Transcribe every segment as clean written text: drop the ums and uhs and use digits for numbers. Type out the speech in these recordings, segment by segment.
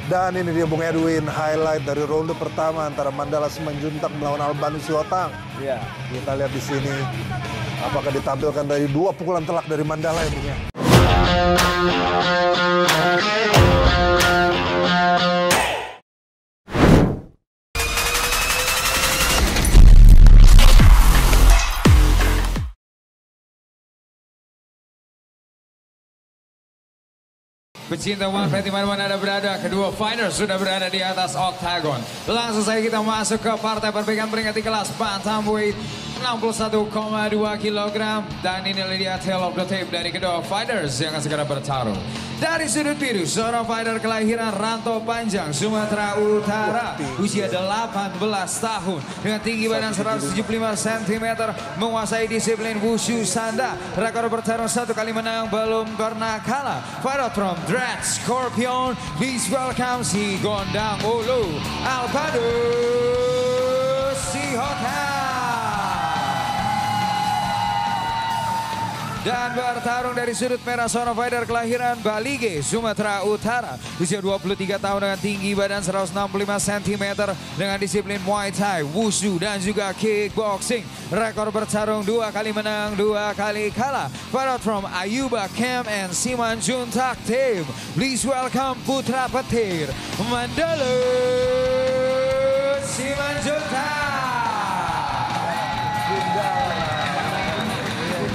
Dan ini dia Bung Edwin, highlight dari ronde pertama antara Mandala Simanjuntak melawan Albanus Syihotang. Iya. Kita lihat di sini apakah ditampilkan dari 2 pukulan telak dari Mandala ya Bung ya. Pecinta One Fight dimana-mana Anda berada, kedua fighter sudah berada di atas oktagon. Langsung saja kita masuk ke partai perbaikan peringkat di kelas bantamweight 61,2 kg. Dan inilah dia tail of the tape dari kedua fighters yang akan segera bertarung. Dari sudut biru, seorang fighter kelahiran Rantau Panjang, Sumatera Utara. Usia 18 tahun, dengan tinggi badan 175 cm, menguasai disiplin Wushu Sanda. Rekor bertarung 1 kali menang, belum pernah kalah. Fighter from Dread Scorpion, please welcome si Gondang Ulu, Albanus Syihotang. Dan bertarung dari sudut merah, seorang fighter kelahiran Balige, Sumatera Utara. Usia 23 tahun dengan tinggi badan 165 cm, dengan disiplin Muay Thai, Wushu dan juga kickboxing. Rekor bertarung 2 kali menang, 2 kali kalah. Fighter from Ayuba Camp and Simanjuntak Team. Please welcome putra petir Mandala Simanjuntak.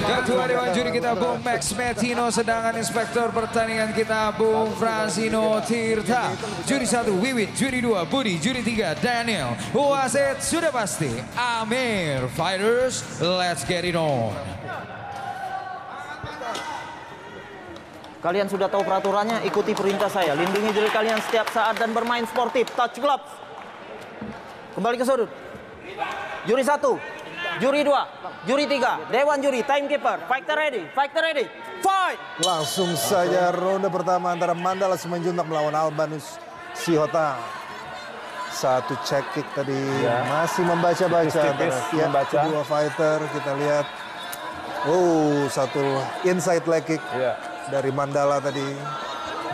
Ketua Dewan Juri kita Bung Max Metino, sedangkan Inspektor Pertandingan kita Bung Fransino Tirta. Juri 1 Wiwit, Juri 2 Budi, Juri 3 Daniel. Wasit sudah pasti Amir. Fighters, let's get it on. Kalian sudah tahu peraturannya, ikuti perintah saya. Lindungi diri kalian setiap saat dan bermain sportif. Touch gloves. Kembali ke sudut. Juri 1, Juri 2, Juri 3, Dewan Juri, Timekeeper. Fighter ready, fight! Langsung saja ronde pertama antara Mandala Simanjuntak melawan Albanus Syihotang. 1 check kick tadi masih membaca-baca antara kedua fighter. Kita lihat, 1 inside leg kick dari Mandala tadi.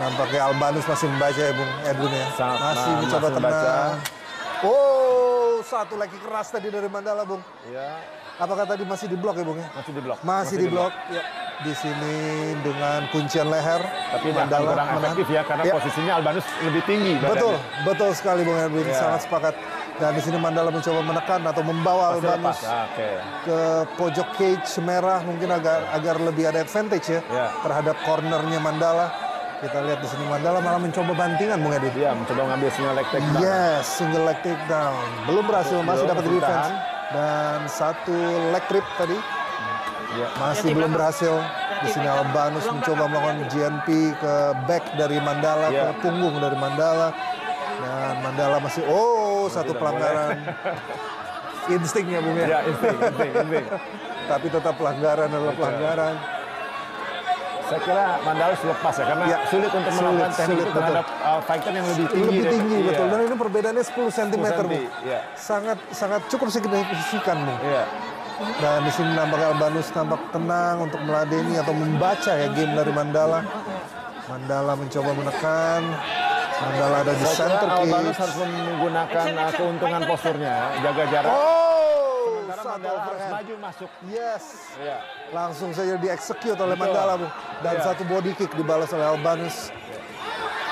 Nampaknya Albanus masih membaca ya Bung Edwin ya. Masih mencoba tenang. 1 leg kick keras tadi dari Mandala Bung. Iya. Apakah tadi masih di blok ya Bung ya? Masih di blok. Masih di blok. Ya. Di sini dengan kuncian leher. Tapi Mandala kurang efektif ya, karena posisinya Albanus lebih tinggi badannya. Betul sekali Bung Edwin, sangat sepakat. Dan di sini Mandala mencoba menekan atau membawa Albanus ke pojok cage merah, mungkin agar lebih ada advantage ya terhadap cornernya Mandala. Kita lihat di sini Mandala malah mencoba bantingan Bung Edwin. Iya, mencoba ngambil single leg takedown. Yes, single leg takedown. Belum berhasil, masih dapat defense. Dan 1 leg trip tadi. Masih belum berhasil. Di sini Albanus mencoba melakukan GNP ke back dari Mandala, ke punggung dari Mandala. Dan Mandala masih, 1 pelanggaran. Instingnya Bung ya. Iya, insting. Tapi tetap pelanggaran adalah pelanggaran. Saya kira Mandala lepas ya, karena sulit untuk melakukan teknik itu terhadap fighter yang lebih tinggi. Betul. Dan ini perbedaannya 10 cm Bung. Sangat cukup signifikan Bung. Dan di sini nampaknya Albanus tampak tenang untuk meladeni atau membaca ya game dari Mandala. Mandala mencoba menekan. Mandala ada di center cage. Albanus harus menggunakan keuntungan posturnya, jaga jarak. Mandala harus maju masuk. Yes. Langsung saja dieksekut oleh Mandala Bung. Dan 1 body kick dibalas oleh Albanus.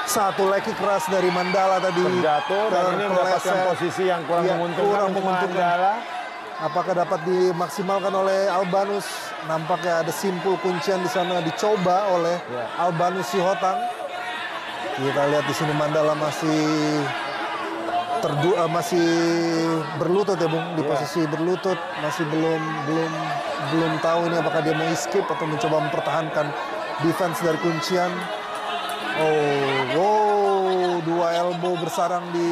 1 leg kick keras dari Mandala tadi. Terjatuh dan ini mendapatkan posisi yang kurang menguntungkan untuk Mandala. Apakah dapat dimaksimalkan oleh Albanus? Nampaknya ada simpul kuncian di sana dicoba oleh Albanus Syihotang. Kita lihat di sini Mandala masih berlutut ya Bung, di posisi berlutut, masih belum tahu ini apakah dia mau escape atau mencoba mempertahankan defense dari kuncian. 2 elbow bersarang di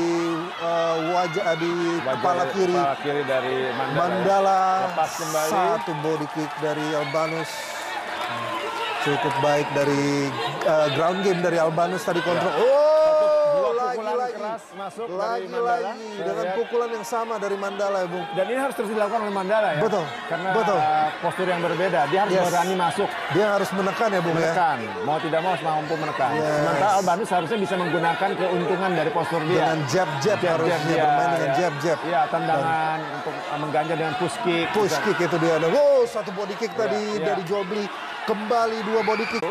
wajah di kepala kiri dari Mandala. Lepas kembali. 1 body kick dari Albanus. Cukup baik dari ground game dari Albanus tadi kontrol. 2 pukulan keras keras masuk dari Mandala. Lagi-lagi dengan pukulan yang sama dari Mandala ya, Bung. Dan ini harus terus dilakukan oleh Mandala ya. Betul. Karena betul. Postur yang berbeda. Dia harus berani masuk. Dia harus menekan ya, Bung menekan. Mau tidak mau harus mampu menekan. Sementara Albanus harusnya bisa menggunakan keuntungan dari postur dia. Dengan jab-jab harusnya bermain dengan jab-jab. Iya, tendangan untuk mengganja dengan push kick. Push kick itu dia. Wow, satu body kick tadi dari Jobli. Kembali 2 body kick.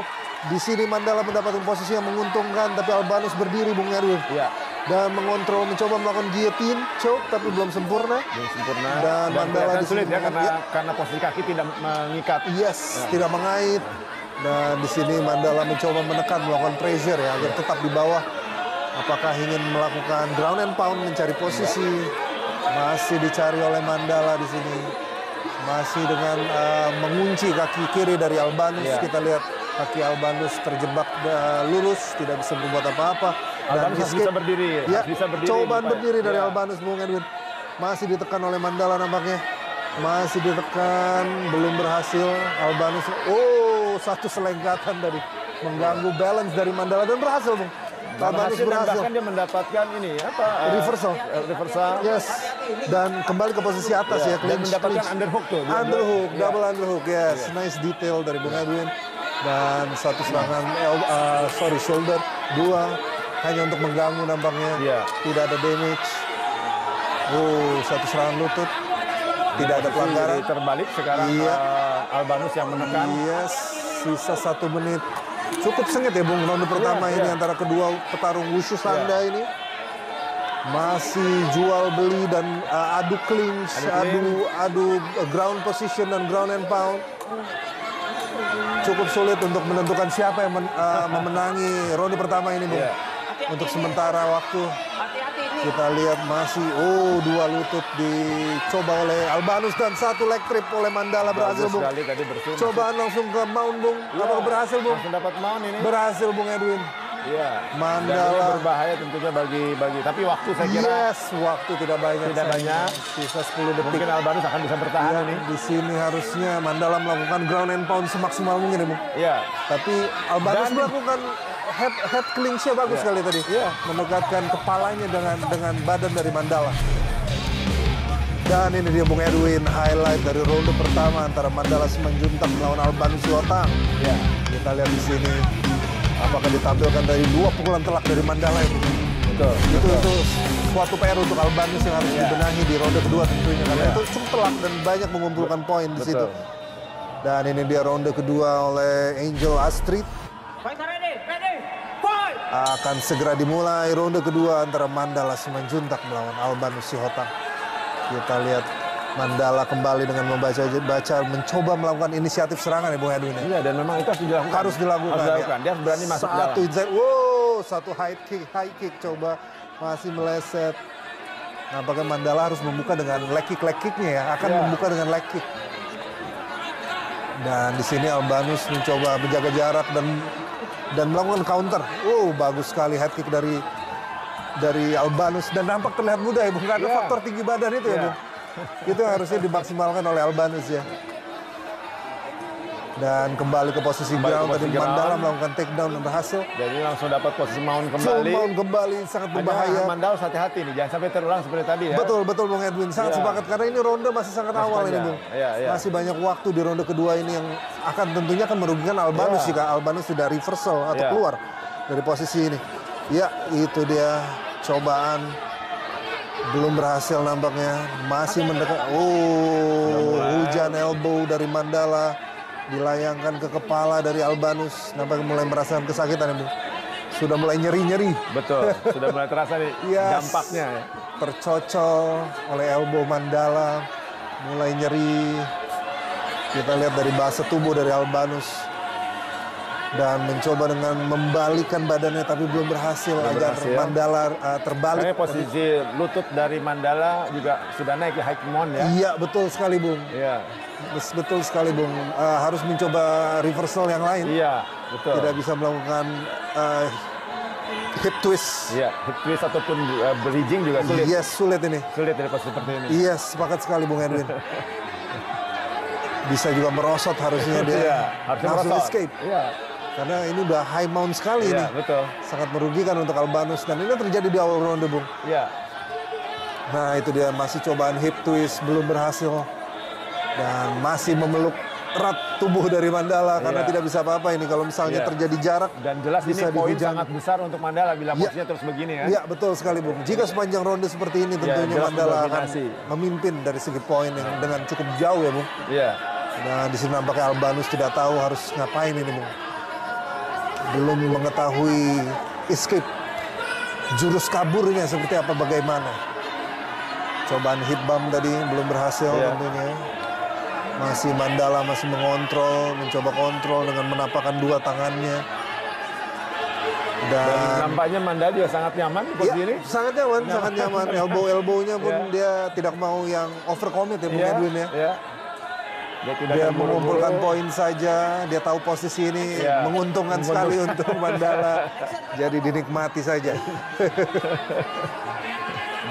Di sini Mandala mendapatkan posisi yang menguntungkan, tapi Albanus berdiri, Bung Erwin. Iya. Dan mengontrol, mencoba melakukan guillotine, choke, tapi belum sempurna. Belum sempurna. Dan Mandala di sulit ya, karena posisi kaki tidak mengikat. Yes, tidak mengait. Dan di sini Mandala mencoba menekan, melakukan pressure ya, agar tetap di bawah. Apakah ingin melakukan ground and pound, mencari posisi? Masih dicari oleh Mandala di sini. Masih dengan mengunci kaki kiri dari Albanus. Kita lihat kaki Albanus terjebak lurus, tidak bisa berbuat apa-apa. Dan bisa berdiri. Ya, bisa berdiri. cobaan berdiri dari Albanus, Bung Edwin. Masih ditekan oleh Mandala nampaknya. Masih ditekan, belum berhasil. Albanus, satu selengkatan dari mengganggu balance dari Mandala dan berhasil, Bung. Albanus berhasil. Bahkan dia mendapatkan ini reversal. Yes. Dan kembali ke posisi atas ya. Dan mendapatkan underhook tuh. Underhook, double underhook. Yes, nice detail dari Bung Edwin. Dan satu serangan shoulder, 2 hanya untuk mengganggu nampaknya. Tidak ada damage. Satu serangan lutut. Tidak ada pelanggaran. Terbalik sekarang Albanus yang menekan. Yes, sisa 1 menit. Cukup sengit ya, Bung, ronde pertama ini antara kedua petarung wushu Sanda ini. Masih jual beli dan adu clinch, adu ground position dan ground and pound. Cukup sulit untuk menentukan siapa yang memenangi ronde pertama ini, Bung. Untuk sementara waktu kita lihat masih 2 lutut dicoba oleh Albanus dan 1 leg trip oleh Mandala berhasil, Bung. Cobaan langsung ke mount, Bung. Apakah berhasil, Bung? Langsung dapat mount ini. Berhasil, Bung Edwin. Iya. Mandala berbahaya tentunya bagi tapi waktu saya kira. Yes, waktu tidak banyak. Tidak banyak. Sisa 10 detik. Mungkin Albanus akan bisa bertahan ini. Di sini harusnya Mandala melakukan ground and pound semaksimal mungkin ya, Bung. Iya. Tapi Albanus melakukan head clinch-nya bagus sekali tadi. Mendekatkan kepalanya dengan badan dari Mandala. Dan ini dia, Bung Edwin, highlight dari ronde pertama antara Mandala Simanjuntak melawan Albanus Sihotar. Kita lihat di sini. Apakah ditampilkan dari 2 pukulan telak dari Mandala itu? Betul. Itu suatu PR untuk Albanus yang harus dibenahi di ronde kedua tentunya. Karena itu cukup telak dan banyak mengumpulkan poin di situ. Dan ini dia ronde kedua oleh Angel Astrid. Akan segera dimulai ronde kedua antara Mandala Simanjuntak melawan Albanus Sihotar. Kita lihat Mandala kembali dengan mencoba melakukan inisiatif serangan ya, Bung Edwin. Iya, dan memang itu harus dilakukan. Harus dilakukan. Dia berani masuk dalam. Satu high kick coba masih meleset. Nampaknya Mandala harus membuka dengan leg kick-nya ya. Akan membuka dengan leg kick. Dan di sini Albanus mencoba menjaga jarak dan melakukan counter. Bagus sekali head kick dari Albanus dan nampak terlihat mudah ya, Bung. Karena faktor tinggi badan itu ya, Bung. Itu harusnya dimaksimalkan oleh Albanus ya. Dan kembali ke posisi ground. Tadi Mandala melakukan takedown dan berhasil. Jadi langsung dapat posisi mount kembali. Mount kembali sangat berbahaya. Mandala hati-hati nih, jangan sampai terulang seperti tadi ya. Betul Bung Edwin. Sangat sepakat karena ini ronde masih sangat awal ini, Bung. Masih banyak waktu di ronde kedua ini yang tentunya akan merugikan Albanus jika Albanus tidak reversal atau keluar dari posisi ini. Ya, itu dia cobaan. Belum berhasil nampaknya. Masih mendekat. Hujan elbow dari Mandala. Dilayangkan ke kepala dari Albanus. Nampaknya mulai merasakan kesakitan ya, Bung. Sudah mulai nyeri-nyeri. Betul. Sudah mulai terasa nih dampaknya. Tercocol oleh elbow Mandala. Mulai nyeri. Kita lihat dari bahasa tubuh dari Albanus. Dan mencoba dengan membalikan badannya tapi belum berhasil agar Mandala terbalik. Karena posisi lutut dari Mandala juga sudah naik ke high mount ya. Iya, betul sekali, Bung. Iya. Betul sekali, Bung. Harus mencoba reversal yang lain. Iya, betul. Tidak bisa melakukan hip twist. Iya, hip twist ataupun bridging juga sulit. Yes, sulit ini. Sulit dari posisi seperti ini. Yes, sepakat sekali, Bung Edwin. Bisa juga merosot harusnya dia. Harusnya langsung merosot. escape. Iya. Karena ini udah high mount sekali Iya, nih. betul. Sangat merugikan untuk Albanus. Dan ini terjadi di awal ronde, Bung. Iya. Nah, itu dia masih cobaan hip twist, belum berhasil. Dan masih memeluk erat tubuh dari Mandala karena Iya. tidak bisa apa-apa ini kalau misalnya Iya. terjadi jarak. Dan jelas ini bisa poin dihujam. sangat besar untuk Mandala bila posisinya terus begini ya. Iya, betul sekali, Bung. Jika sepanjang ronde seperti ini tentunya jelas Mandala akan mendominasi. memimpin dari segi poin yang dengan cukup jauh ya, Bung. Iya. Nah, di sini nampaknya Albanus tidak tahu harus ngapain ini, Bung. Belum mengetahui escape jurus kaburnya seperti apa bagaimana. Cobaan hip bump tadi belum berhasil tentunya. Masih Mandala masih mencoba kontrol dengan menapakkan dua tangannya. Dan Dan nampaknya Mandala juga sangat nyaman di posisi ini. sangat nyaman. Elbow-nya pun dia tidak mau yang overcommit ya, Bung Edwin ya. Iya. Dia Dia mengumpulkan poin saja, dia tahu posisi ini menguntungkan sekali untuk Mandala. Jadi dinikmati saja.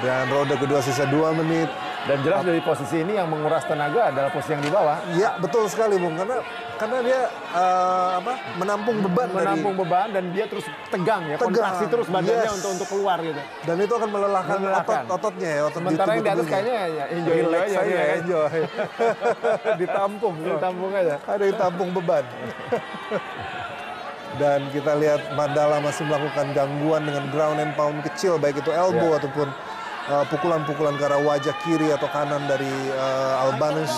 Dan ronde kedua sisa 2 menit. Dan jelas dari posisi ini yang menguras tenaga adalah posisi yang di bawah. Ya, betul sekali, Bung. Karena dia menampung beban beban dan dia terus tegang ya, kontraksi terus badannya untuk keluar gitu. Dan itu akan melelahkan otot-ototnya ya, otot Sementara yang di atas kayaknya ya enjoy relax aja, saja, ya. enjoy. Ditampung aja. Ada yang tampung beban. Dan kita lihat Mandala masih melakukan gangguan dengan ground and pound kecil, baik itu elbow ataupun pukulan-pukulan ke arah wajah kiri atau kanan dari Albanus.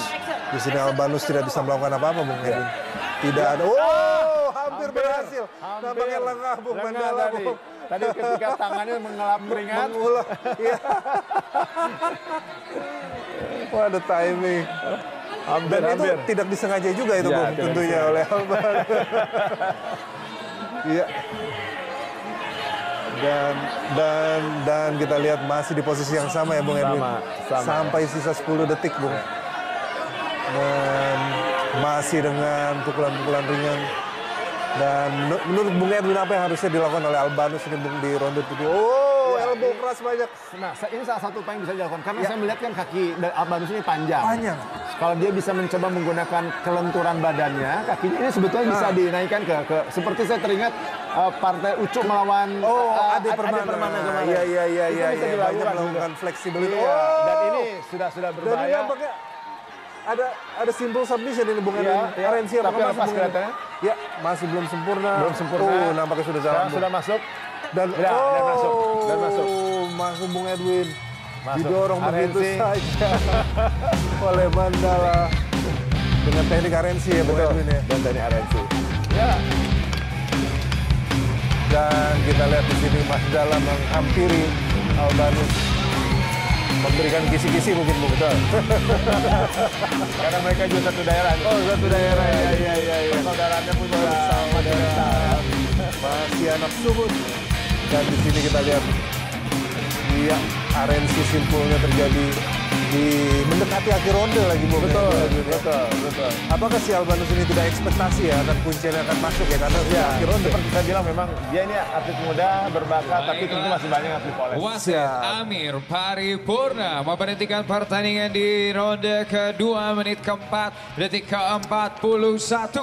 Di sini Albanus tidak bisa melakukan apa-apa, Bung Edwin. Tidak ada. Oh, hampir berhasil. Nampaknya lengah, Bung Mandala. Tadi ketika tangannya mengelap keringat. Mengulang. Ya. Wah, ada timing. Dan itu tidak disengaja juga itu, Bung, tentunya oleh Albanus. Iya. Dan kita lihat masih di posisi yang sama ya, Bung Edwin. Sampai sisa 10 detik, Bung. Dan masih dengan pukulan-pukulan ringan. Dan menurut Bung Edwin apa yang harusnya dilakukan oleh Albanus ini, Bung, di ronde kedua? Oh, elbow keras banyak. Nah, ini salah satu yang bisa dilakukan. Karena saya melihat kan kaki Albanus ini panjang. Kalau dia bisa mencoba menggunakan kelenturan badannya, kakinya ini sebetulnya bisa dinaikkan ke seperti saya teringat partai Ucuk melawan Ade Permana kemarin. Iya. Banyak melakukan fleksibilitas. Dan ini sudah berbahaya. Dan ini nampaknya ada simbol submission ini, Bung Edwin. Tapi lepas kelihatannya. Ya, masih belum sempurna. Oh, nampaknya sudah jalan. Sudah masuk. Dan masuk. Masuk Bung Edwin. Didorong begitu saja oleh Mandala dengan teknik RNC ya, Bung Edwin ya. Dan teknik RNC. Ya. Dan kita lihat di sini Mandala menghampiri Albanus, memberikan kisi-kisi mungkin, Bung. Betul. Karena mereka juga satu daerah. Oh, satu daerah. Iya. Saudaranya pun sama daerah. Masih anak Sumut. Dan di sini kita lihat RNC simpulnya terjadi di mendekati akhir ronde lagi, Bung. Betul. Apakah si Albanus ini tidak ekspektasi ya akan kuncinya akan masuk ya karena akhir ronde? Seperti saya bilang memang dia ini atlet muda berbakat, tapi tentu masih banyak yang dipoles. Wasit Amir Paripurna memberhentikan pertandingan di ronde kedua menit keempat detik ke-41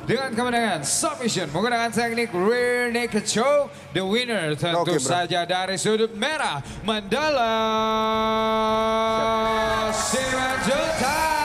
dengan kemenangan submission menggunakan teknik rear naked choke. The winner tentu saja dari sudut merah Mandala Simanjuntak.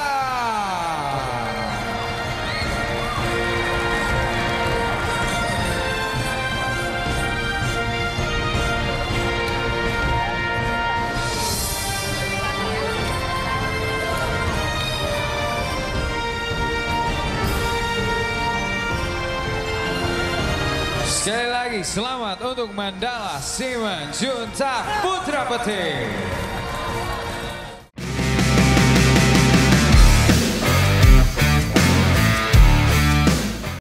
Sekali lagi selamat untuk Mandala Simanjuntak Putra Putih.